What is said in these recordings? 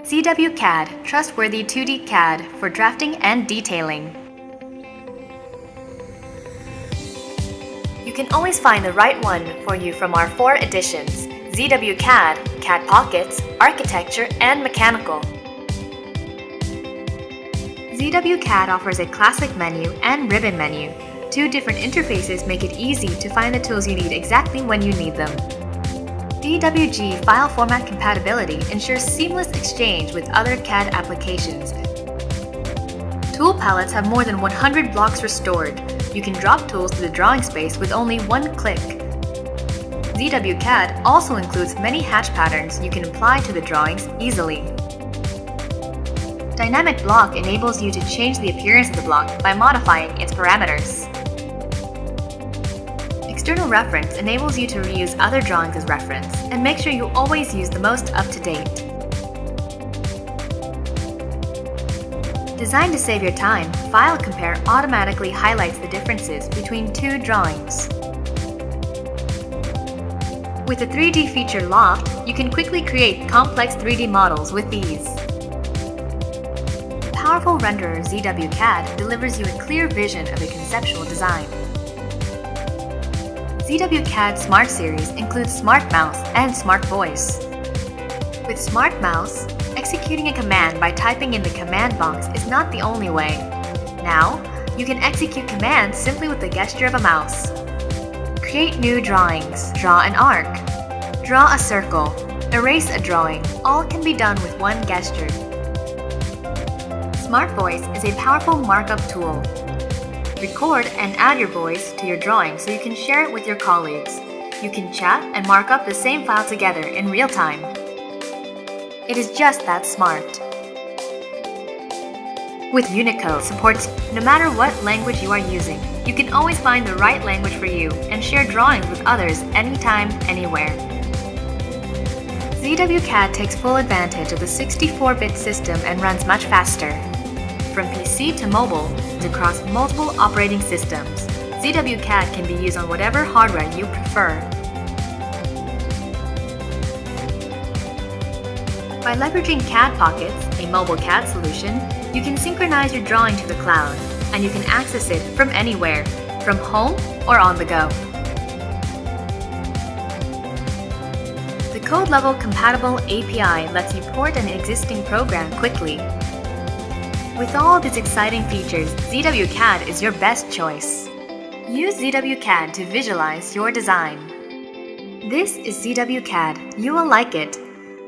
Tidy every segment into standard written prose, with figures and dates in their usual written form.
ZWCAD, trustworthy 2D CAD for drafting and detailing. You can always find the right one for you from our 4 editions: ZWCAD, CAD Pockets, Architecture, and Mechanical. ZWCAD offers a classic menu and ribbon menu. 2 different interfaces make it easy to find the tools you need exactly when you need them. DWG file format compatibility ensures seamless exchange with other CAD applications. Tool palettes have more than 100 blocks restored. You can drop tools to the drawing space with only 1 click. ZWCAD also includes many hatch patterns you can apply to the drawings easily. Dynamic Block enables you to change the appearance of the block by modifying its parameters. External Reference enables you to reuse other drawings as reference and make sure you always use the most up-to-date. Designed to save your time, File Compare automatically highlights the differences between 2 drawings. With the 3D feature Loft, you can quickly create complex 3D models with ease. The powerful renderer ZWCAD delivers you a clear vision of a conceptual design. ZWCAD Smart Series includes Smart Mouse and Smart Voice. With Smart Mouse, executing a command by typing in the command box is not the only way. Now, you can execute commands simply with the gesture of a mouse. Create new drawings, draw an arc, draw a circle, erase a drawing, all can be done with 1 gesture. Smart Voice is a powerful markup tool. Record and add your voice to your drawing so you can share it with your colleagues. You can chat and mark up the same file together in real time. It is just that smart. With Unicode supports no matter what language you are using, you can always find the right language for you and share drawings with others anytime, anywhere. ZWCAD takes full advantage of the 64-bit system and runs much faster. From PC to mobile, and across multiple operating systems, ZWCAD can be used on whatever hardware you prefer. By leveraging CAD Pockets, a mobile CAD solution, you can synchronize your drawing to the cloud, and you can access it from anywhere, from home or on the go. The code-level compatible API lets you port an existing program quickly. With all these exciting features, ZWCAD is your best choice. Use ZWCAD to visualize your design. This is ZWCAD. You will like it.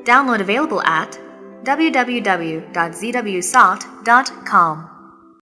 Download available at www.zwcad.com.